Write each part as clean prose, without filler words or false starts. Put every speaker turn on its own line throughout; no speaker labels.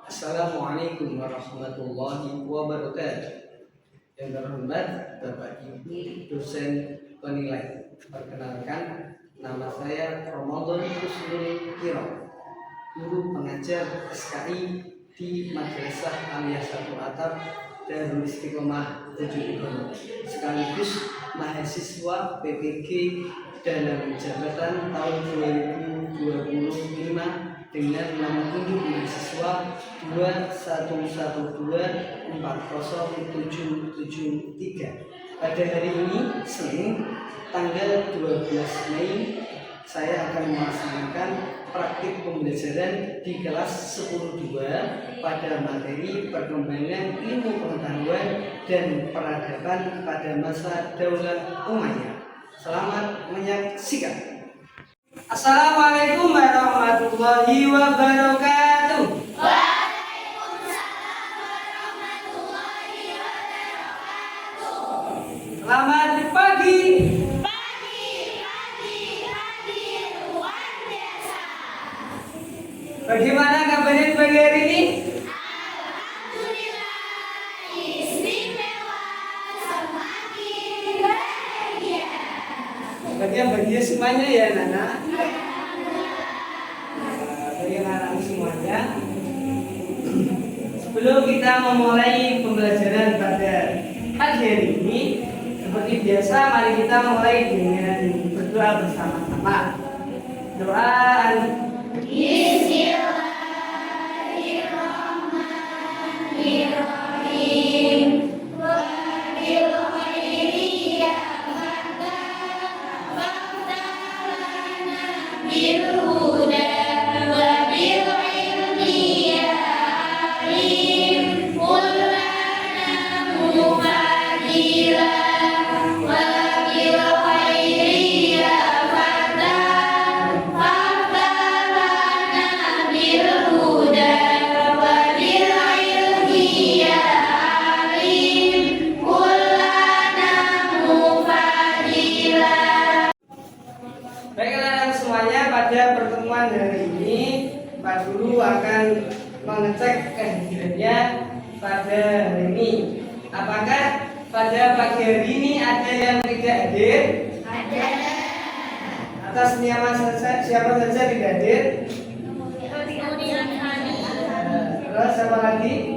Assalamualaikum warahmatullahi wabarakatuh. Yang terhormat Bapak Ibu dosen penilai. Perkenalkan, nama saya Ramadan Husnul Kiro, guru pengajar SKI di Madrasah Aliyasatul Attab Darul Istiqomah Bojonegoro, sekaligus mahasiswa PPG dalam jabatan tahun 2025 dengan nomor induk mahasiswa 211240773. Pada hari ini, Senin, tanggal 12 Mei, saya akan melaksanakan praktik pembelajaran di kelas 10-2 pada materi perkembangan ilmu pengetahuan dan peradaban pada masa Daulah Umayyah. Selamat menyaksikan. Assalamualaikum warahmatullahi wabarakatuh.
Waalaikumsalam warahmatullahi wabarakatuh.
Selamat pagi.
Pagi luar biasa.
Bagaimana kabarnya pagi hari ini?
Alhamdulillah istimewa, semakin bahagia.
Bahagia semuanya ya Nana. Bagaimana semuanya? Sebelum kita memulai pembelajaran pada pagi hari ini, seperti biasa, mari kita mulai dengan berdoa bersama-sama. Doa
Bismillahirrahmanirrahim. Wa bil khairi ya faqtalana bil huda wa bil ilmi ya alim. Kullana mufadila wa bil khairi ya faqtalana bil huda wa bil ilmi ya alim. Kullana mufadila.
Baiklah anak semuanya, pada pertemuan hari ini Pak Guru akan mengecek kehadirannya pada hari ini. Apakah pada pagi hari ini ada yang tidak hadir?
Ada.
Atas nama siapa saja tidak hadir? Terus siapa lagi?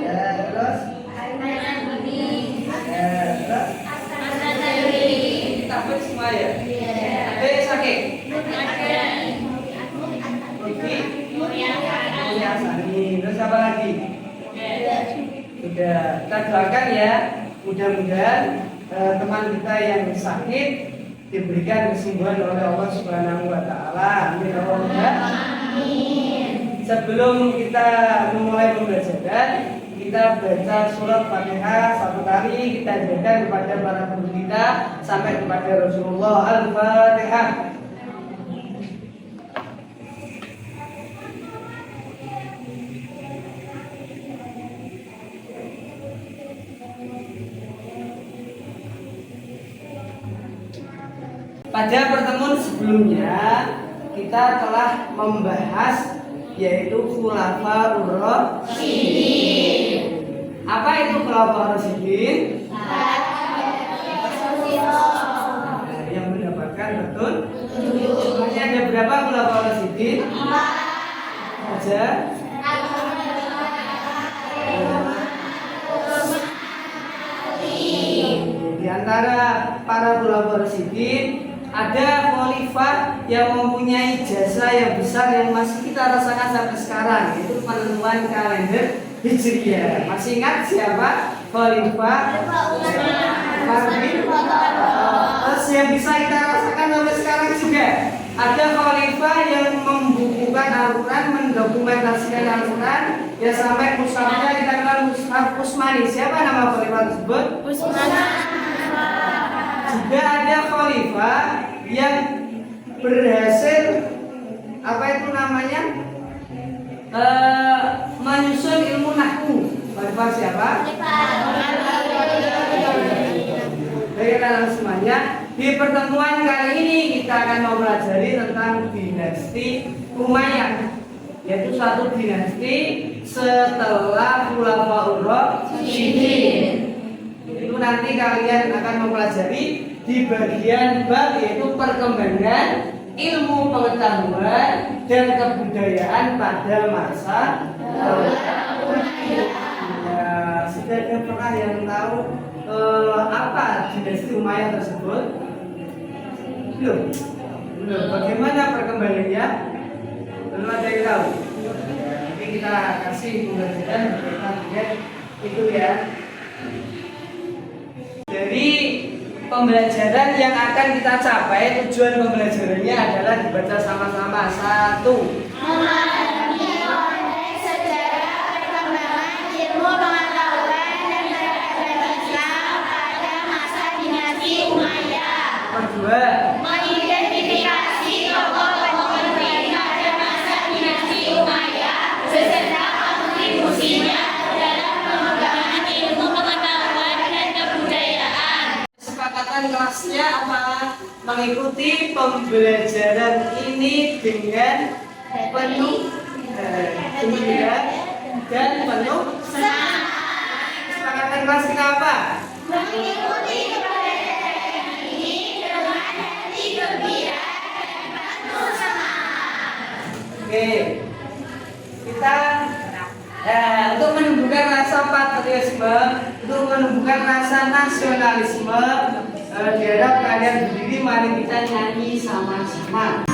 Ya, terus? Terus? Takut semua ya? Ada yang sakit? Gigi? Ya, sakit. Terus apa lagi? Sudah. Kita doakan ya, mudah-mudahan teman kita yang sakit diberikan kesembuhan oleh Allah Subhanahu wa taala. Amin ya rabbal alamin. Sebelum kita memulai pembelajaran, kita baca surat Fatihah satu kali, kita ajarkan kepada para guru kita sampai kepada Rasulullah. Al-Fatihah. Pada pertemuan sebelumnya kita telah membahas yaitu khulafaur rasyidin. Apa itu khulafaur rasyidin? Yang mendapatkan betul. Hanya ada berapa khulafaur rasyidin? Saja. Di antara para khulafaur rasyidin ada khalifah yang mempunyai jasa yang besar yang masih kita rasakan sampai sekarang, yaitu penentuan kalender Hijriah. Masih ingat siapa khalifah? Terus yang bisa kita rasakan sampai sekarang juga ada khalifah yang membukukan Al-Quran, mendokumentasikan Al-Quran ya sampai mushafnya kita kenal mushaf Utsmani. Siapa nama khalifah tersebut? Juga ada khalifah yang berhasil menyusun ilmu nahwu. Khalifah siapa? Baiklah semuanya, di pertemuan kali ini kita akan mempelajari tentang dinasti Umayyah. yaitu suatu dinasti setelah Khulafaur Rasyidin. Itu nanti kalian akan mempelajari di bagian bab yaitu perkembangan ilmu pengetahuan dan kebudayaan pada masa ya, sudah ada pernah yang tahu apa dinasti Umayyah tersebut? Belum. Bagaimana perkembangannya? Belum ada yang tahu. Nanti kita kasih pembelajaran berkaitan dengan itu ya. Dari pembelajaran yang akan kita capai, tujuan pembelajarannya adalah dibaca sama-sama. 1.
Memahami konteks sejarah perkembangan ilmu pengetahuan dan peradaban Islam pada masa dinasti Umayyah.
2.
Mengidentifikasi tokoh-tokoh penting pada masa dinasti Umayyah beserta kontribusinya dalam pengembangan ilmu pengetahuan dan kebudayaan.
Kesepakatan kelasnya apa? Mengikuti pembelajaran ini dengan penuh gembira dan penuh
Semangat.
kesepakatan kelas kita apa?
Mengikuti pembelajaran ini dengan hati gembira dan penuh semangat.
Oke, kita untuk menumbuhkan rasa patriotisme, untuk menumbuhkan rasa nasionalisme, diharap kalian berdiri, mari kita nyanyi sama-sama.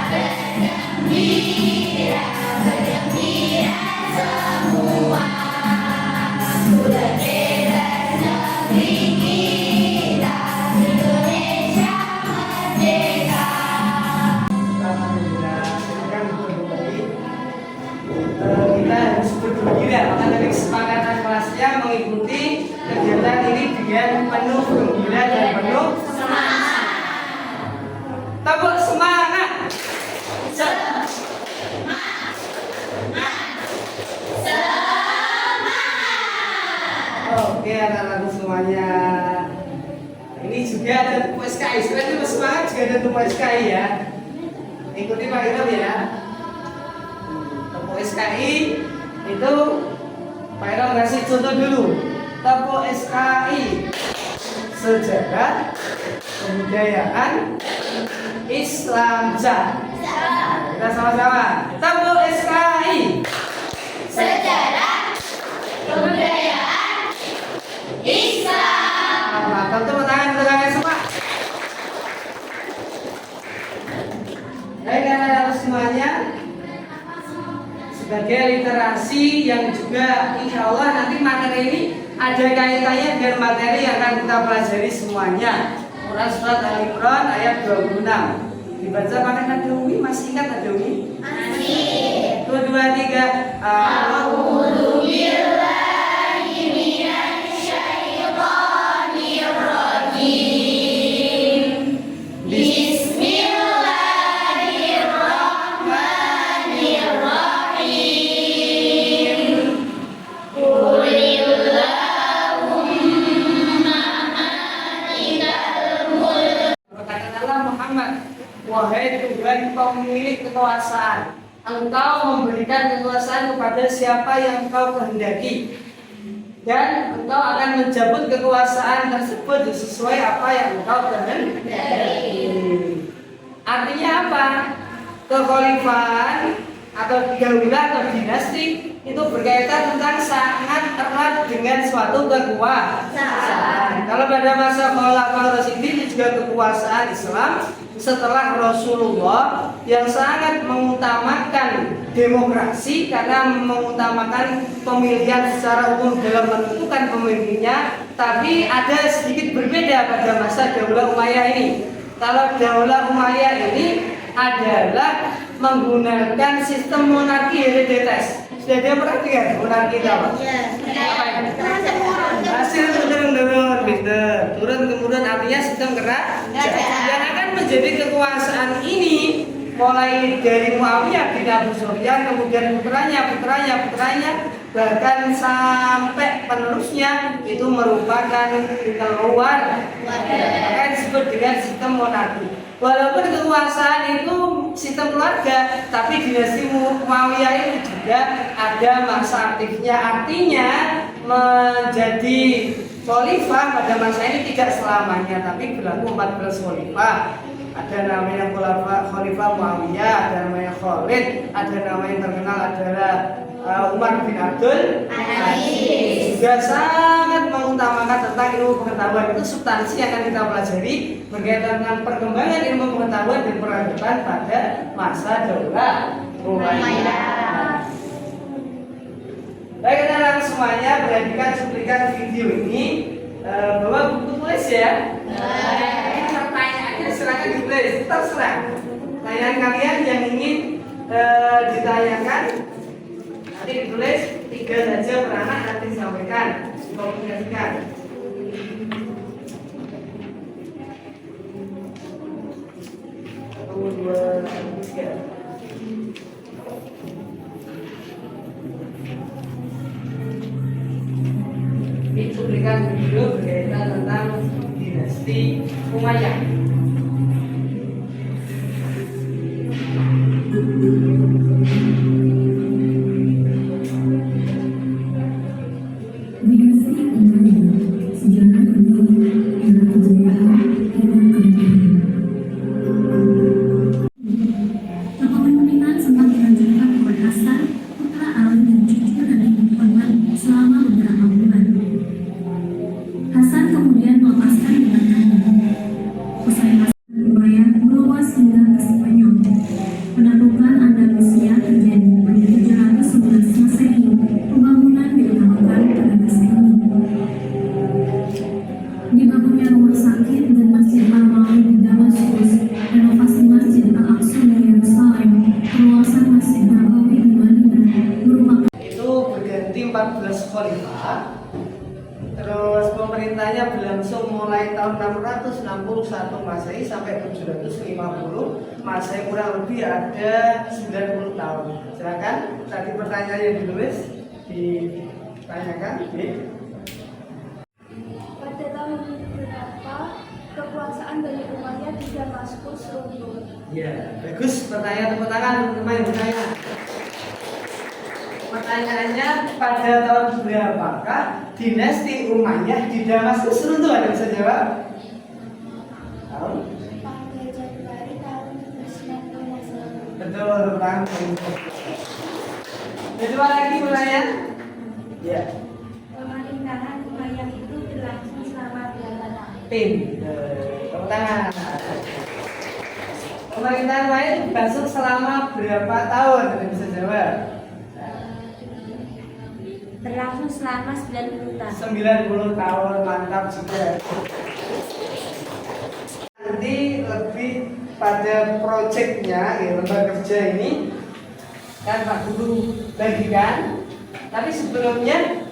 Bergembira, bergembira semua. Sudah bebas negeri kita, Indonesia merdeka.
Alhamdulillah, silakan kembali. Kita harus bergembira, maka dari kesepakatan kelasnya mengikuti kegiatan ini dengan penuh gembira dan penuh
Semangat.
tepuk semangat. Oke anak-anak semuanya. Ini juga ada tumpuk SKI. Selain itu semangat juga ada tumpuk SKI ya. Ikuti Pak Ilham ya. Tepuk SKI itu Pak Ilham kasih contoh dulu. Tepuk SKI sejarah kebudayaan Islam. Kita sama-sama. Tepuk SKI
Sejarah kebudayaan Islam.
Mantap, tepuk tangan untuk kalian semua. Baik anak-anak semuanya, sebagai literasi yang juga insya Allah nanti materi ini ada kaitannya dengan materi yang akan kita pelajari semuanya. Quran surat Al-Imran ayat 26. Dibaca pakai nada umi, masih ingat nada umi?
Masih.
1, 2, 3.
A'udzu billahi minasyaitonir rajim. Bismillahirrahmanirrahim. Qulillahumma malikal mulk.
Berkatakanlah Muhammad, wahai Tuhan pemilik kekuasaan, Engkau memberikan kekuasaan kepada siapa yang Engkau kehendaki, dan Engkau akan mencabut kekuasaan tersebut sesuai apa yang Engkau kehendaki. Artinya apa? Kekhalifahan atau daulah atau dinasti itu berkaitan tentang sangat erat dengan suatu kekuasaan. Kalau pada masa Khulafaur Rasyidin itu juga kekuasaan Islam setelah Rasulullah yang sangat mengutamakan demokrasi karena mengutamakan pemilihan secara umum dalam menentukan pemimpinnya, tapi ada sedikit berbeda pada masa Daulah Umayyah ini. Kalau Daulah Umayyah ini adalah menggunakan sistem monarki hereditas. Sudah ada perhatian monarki itu apa? Apa ini? Hasil turun-turun, turun kemudian artinya sistem kerajaan yang akan menjadi kekuasaan ini mulai dari Muawiyah bin Abu Sufyan, kemudian putranya, bahkan sampai penerusnya itu merupakan keluar, maka disebut dengan sistem monarki. Walaupun kekuasaan itu sistem keluarga, tapi dinasti Muawiyah itu juga ada masa aktifnya. Artinya menjadi khalifah pada masa ini tidak selamanya, tapi berlaku 14 khalifah. Ada namanya Khalifah Muawiyah, ada namanya Khalid, ada nama yang terkenal adalah Umar bin Abdul Aziz. Juga sangat mengutamakan tentang ilmu pengetahuan. Itu substansi yang akan kita pelajari berkaitan dengan perkembangan ilmu pengetahuan dan peradaban pada masa Daulah Umayyah. Baik, anak-anak semuanya, perhatikan cuplikan video ini. Bawa buku tulis ya. Pertanyaannya silakan ditulis, terserah. Pertanyaan kalian yang ingin ditanyakan nanti ditulis 3 saja per anak, nanti disampaikan, dikomunikasikan. Satu, dua, tiga. Ini cuplikan video berkaitan tentang dinasti Umayyah.
Dinasti Umayyah, sejarah dunia, era kejayaan, era kemuliaan. Kepemimpinan sempat dilanjutkan oleh Hasan, putra Ali dan cucu Nabi Muhammad selama beberapa bulan. Hasan kemudian melepaskan jabatan. Usai Hasan, Umayyah meluas hingga ke Spanyol. Penaklukan Andalusia terjadi pada 711 Masehi. Pembangunan diutamakan pada masa ini. Dibangunnya rumah sakit dan Masjid Al-Maun di Damaskus, renovasi Masjid Al-Aqsa di Yerusalem, perluasan Masjid Nabawi di Madinah merupakan
Itu berganti 14 khalifah. Terus pemerintahnya berlangsung mulai tahun 661 Masehi sampai 750 Masehi, kurang lebih ada 90 tahun. Silakan tadi pertanyaan yang ditulis ditanyakan.
Pada tahun berapa kekuasaan Bani Umayyah di Damaskus runtuh?
Ya, bagus. Pertanyaan, tepuk tangan untuk teman yang bertanya. Pertanyaannya, pada tahun berapakah dinasti Umayyah di Damaskus runtuh? Ada bisa jawab? Tahun?
Pada Januari tahun 90 Masehi.
Betul, tepuk tangan. Kedua lagi pertanyaan? Ya.
Pemerintahan Umayyah itu berlangsung selama berapa tahun?
Tepuk tangan. Pemerintahan Umayyah itu berlangsung selama berapa tahun? Ada bisa jawab?
Berlangsung selama 90 tahun.
90 tahun, mantap juga. Nanti lebih pada proyeknya, ya, lembaga kerja ini kan Pak Guru bagikan. Tapi sebelumnya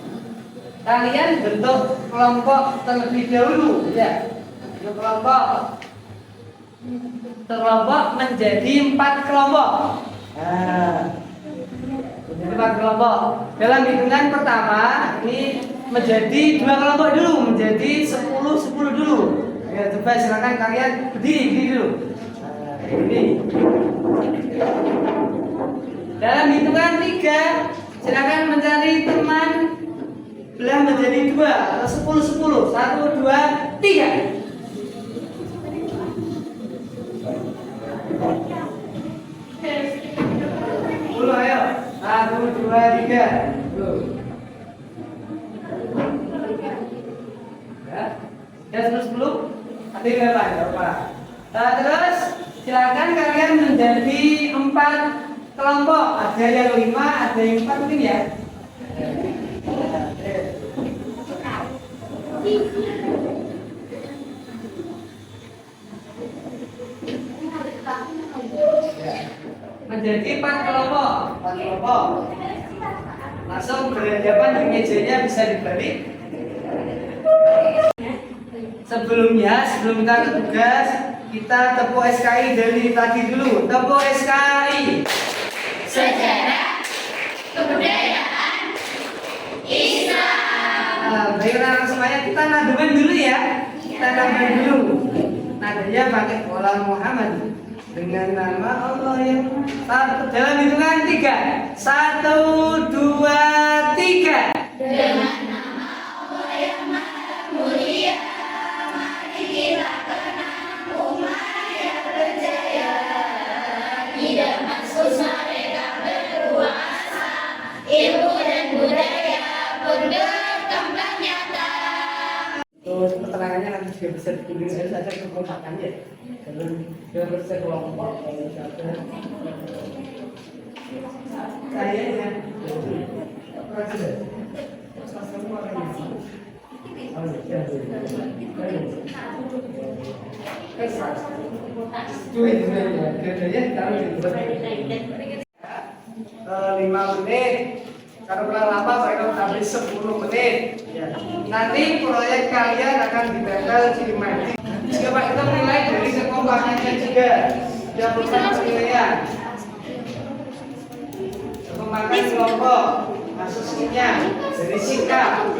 kalian bentuk kelompok terlebih dahulu, ya. Bentuk kelompok menjadi 4 kelompok. Jadi 4 kelompok. Dalam hitungan pertama ini menjadi 2 kelompok dulu, menjadi 10 dulu. Ya, coba silakan kalian berdiri dulu. Ini. Dalam hitungan 3, silakan mencari teman belah menjadi 2 atau 10. 1, 2, 3. Dulu ayo. 1, 2, 3. Ya, terus belum? Nanti berapa? Terus silakan kalian menjadi 4 kelompok. Ada yang 5, ada yang 4 mungkin ya. Menjadi 4 kelompok. Langsung berhadapan di mejanya, bisa dibalik. Sebelum kita ke tugas, Kita tepuk SKI dari tadi dulu. Tepuk SKI.
Sejarah kebudayaan Islam.
Baik anak semuanya, kita nademen dulu ya. Kita nademen dulu. Nadanya pakai pola Muhammad. Dengan nama Allah yang satu, dalam hitungan 3. 1, 2, 3.
Dengan nama Allah yang maha mulia, mari kita kenang umat yang berjaya. Tidak maksud mereka berkuasa, ilmu dan budaya pun berkembang nyata.
Terus keterangannya nanti juga bisa dikumpulkan saja kekompakannya. Dalam bersekelompok kayaknya lima menit. Kalau kurang lama baru habis 10 menit. Nanti proyek kalian akan ditempel di Magic. Jika Pak kita menilai dari kekompakannya juga. Dia beberapa penilaian. Kekompakan kelompok, asosiasinya, dari sikap.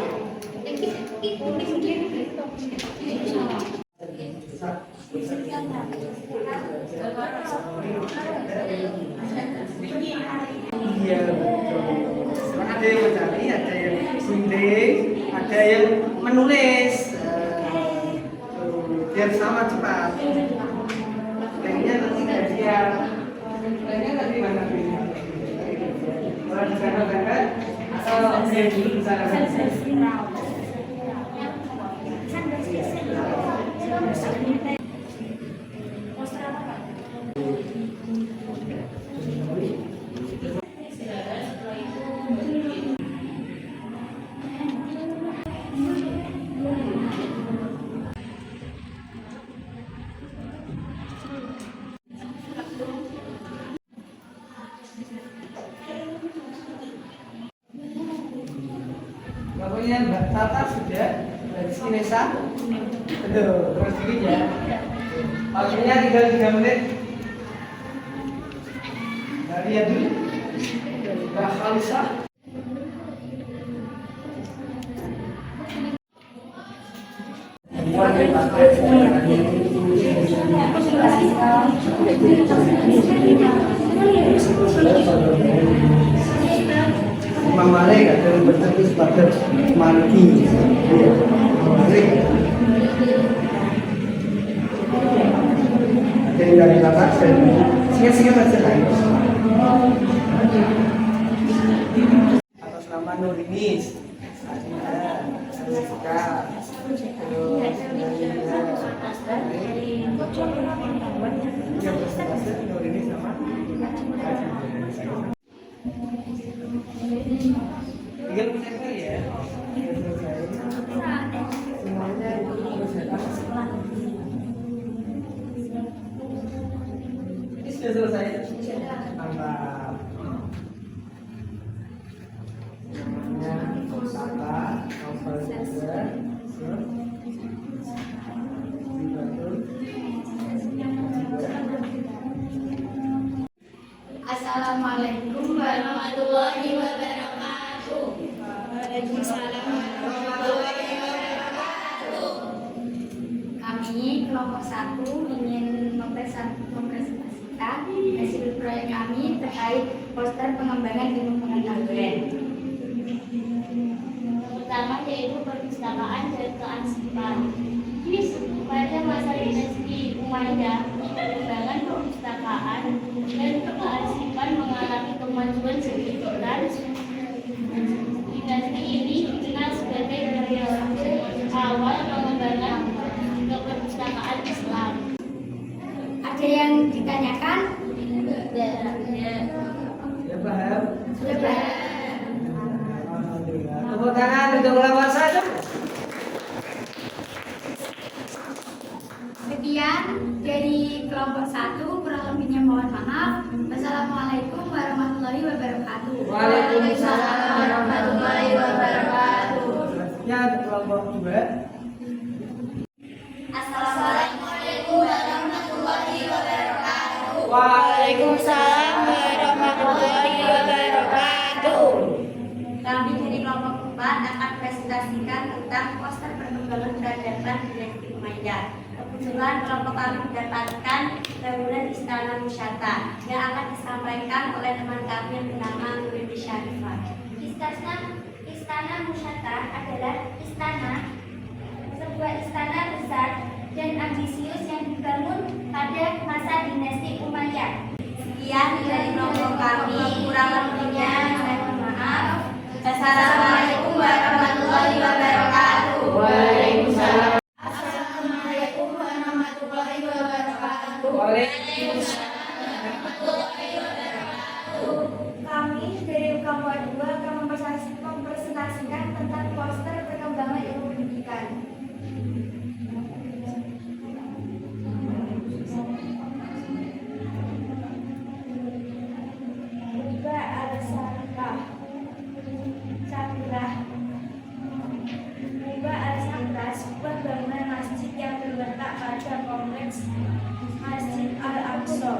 Iya, ada yang mencari, ada yang gunting, ada yang menulis. Biar sama cepat. Lainnya nanti kajian. Lainnya nanti mana pilih? Kalau di sana kan atau yang dulu di sana kan? Pokoknya Mbak Tata sudah dari Sinesa. Aduh, terus dikit ya. Waktunya tinggal 3 menit. Dari ya dulu. Mbak Khalisa. Imam Malik ada yang bertekus pada Maliki. Malik. Ada yang dari Batak dan singkat-singkat saja lain. Atas nama Nurinis. Tinggal menempel ya. Semuanya ini sudah selesai. Mantap. Namanya Sata, novel juga.
Assalamualaikum warahmatullahi wabarakatuh. Waalaikumsalam warahmatullahi wabarakatuh. Kami kelompok 1 ingin mempresentasikan hasil proyek kami terkait poster pengembangan ilmu pengetahuan. Pertama yaitu perpustakaan dan kearsipan. Pada masa dinasti Umayyah, pengembangan perpustakaan dan kearsipan mengalami kemajuan signifikan. Dinasti ini dikenal sebagai periode awal pengembangan keperpustakaan Islam. Ada yang ditanyakan?
Ya paham?
Sudah paham.
Alhamdulillah. Tepuk tangan untuk kelompok 1.
Sekian dari kelompok 1, kurang lebihnya mohon maaf. Wassalamualaikum warahmatullahi wabarakatuh.
Waalaikumsalam
warahmatullahi wabarakatuh.
Selanjutnya kelompok 2.
Assalamualaikum warahmatullahi Waalaikumsalam warahmatullahi wabarakatuh.
Kami dari kelompok 4 akan presentasikan tentang poster perkembangan peradaban dinasti Umayyah. Kebetulan kelompok kami mendapatkan bangunan Istana Musyata yang akan disampaikan oleh teman kami yang bernama Nuriti Syarifah.
Istana Musyata adalah sebuah istana besar dan ambisius yang dibangun pada masa dinasti Umayyah.
Sekian dari kelompok kami, kurang lebihnya saya mohon maaf. Assalamualaikum warahmatullahi wabarakatuh.
Waalaikumsalam.
Assalamualaikum warahmatullahi wabarakatuh.
Kami dari kelompok 2 akan mempresentasikan tentang poster perkembangan ilmu pendidikan. Muba al-Sarkah Sabrah. Muba al-Sabrah, sebuah bangunan masjid yang terletak pada kompleks Masjid Al-Aqsa.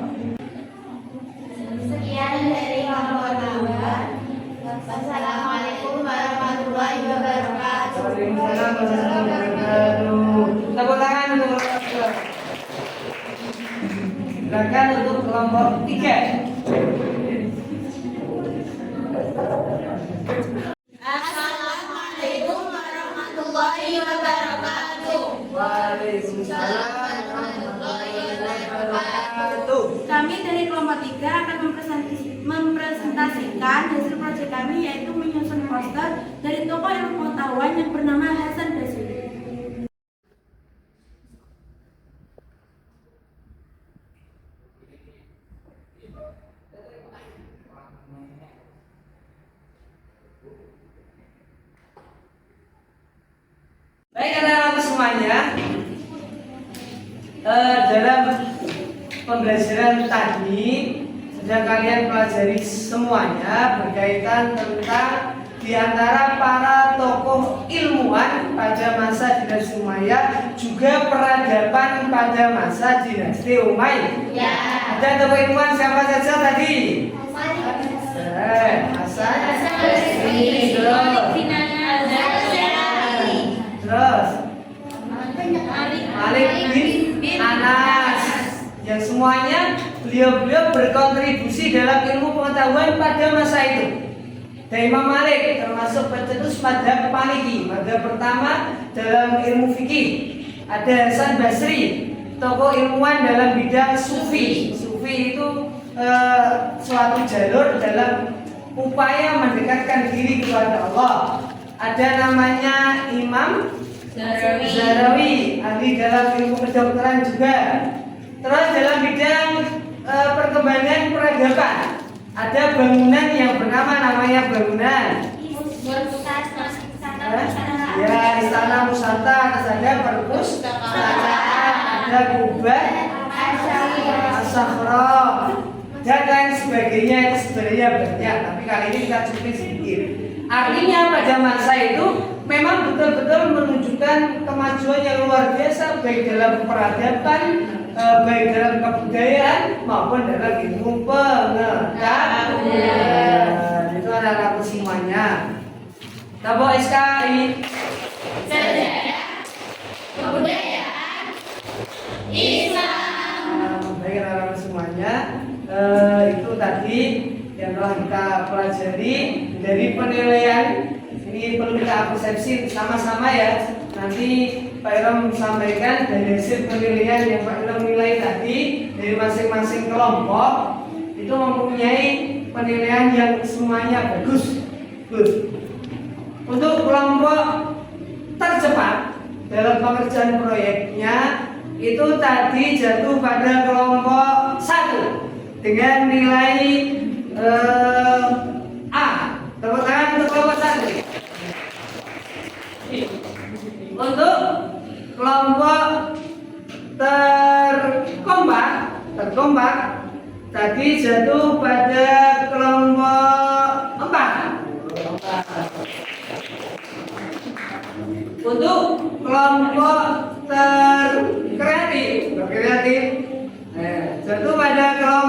Sekian dari kelompok 2. Wassalamualaikum warahmatullahi wabarakatuh.
Waalaikumsalam warahmatullahi wabarakatuh. Tepuk tangan untuk kelompok 2. Silakan untuk kelompok 3.
Assalamualaikum warahmatullahi wabarakatuh.
Waalaikumsalam warahmatullahi wabarakatuh.
Kami dari kelompok 3 akan mempresentasikan hasil proyek kami, yaitu menyusun poster dari tokoh ilmu pengetahuan yang bernama Hasan Basri.
Baik anak-anak semuanya, dalam pembelajaran tadi sudah kalian pelajari semuanya berkaitan tentang diantara para tokoh ilmuwan pada masa dinasti Umayyah, juga peradaban pada masa dinasti Umayyah. Ada tokoh ilmuwan siapa saja tadi? Hasan Basri. Terus Malik bin Anas, yang semuanya beliau berkontribusi dalam ilmu pengetahuan pada masa itu. Dan Imam Malik termasuk pencetus madhab Maliki, madhab pertama dalam ilmu fikih. Ada Hasan Basri, tokoh ilmuwan dalam bidang sufi. Sufi itu suatu jalur dalam upaya mendekatkan diri kepada Allah. Ada namanya Imam Zarawi, ahli dalam ilmu kedokteran juga. Terus dalam bidang perkembangan peradaban, ada bangunan yang namanya bangunan ya Istana Musyata, ada perpustakaan, ada kubah As-Sakhra dan lain sebagainya. Itu sebenarnya banyak, tapi kali ini kita cukup sedikit. Artinya pada masa itu memang betul-betul menunjukkan kemajuan yang luar biasa, baik dalam peradaban, baik dalam kebudayaan maupun dalam ilmu pengetahuan. Itu anak-anak semuanya. Tabok SKI
Sejarah, kebudayaan, Islam.
Baik anak-anak semuanya, itu tadi yang telah kita pelajari dari penilaian. Ini perlu kita persepsi sama-sama ya. Nanti Pak Ilham sampaikan dari hasil penilaian yang Pak Ilham nilai tadi dari masing-masing kelompok itu mempunyai penilaian yang semuanya bagus. Good. Untuk kelompok tercepat dalam pengerjaan proyeknya itu tadi jatuh pada kelompok 1 dengan nilai A. Tepuk tangan untuk kelompok 1. Untuk kelompok terkompak tadi jatuh pada kelompok 4. Untuk kelompok terkreatif jatuh pada kelompok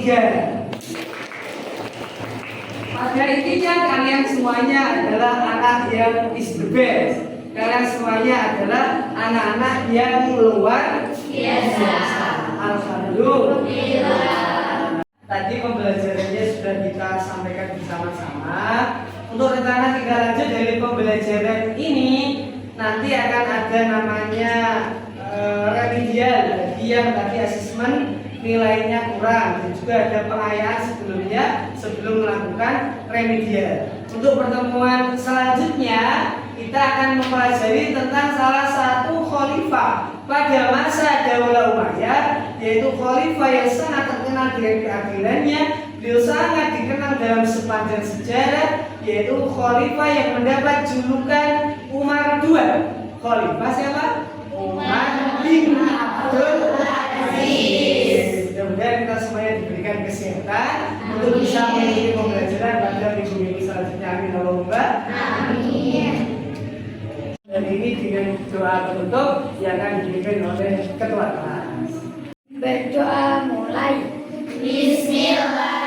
3. Pada intinya kalian semuanya adalah anak yang is the best. Kalian semuanya adalah anak-anak yang luar biasa. Alhamdulillah. Tadi pembelajarannya sudah kita sampaikan bersama-sama. Untuk rencana tinggal lanjut dari pembelajaran ini, nanti akan ada namanya remedial, bagi yang tadi asesmen nilainya kurang, dan juga ada pengayaan sebelumnya sebelum melakukan remedial. Untuk pertemuan selanjutnya kita akan mempelajari tentang salah satu khalifah pada masa Daulah Umayyah, yaitu khalifah yang sangat terkenal dengan keadilannya. Beliau sangat dikenal dalam sepanjang sejarah, yaitu khalifah yang mendapat julukan Umar II. Khalifah siapa? Umar bin Abdul Aziz. Mudah-mudahan kita semuanya diberikan kesehatan untuk bisa mengikuti pembelajaran pada minggu-minggu selanjutnya. Amin Allahumma.
Amin.
Dan ini dengan doa penutup yang akan dipimpin oleh ketua kelas.
Berdoa mulai.
Bismillah.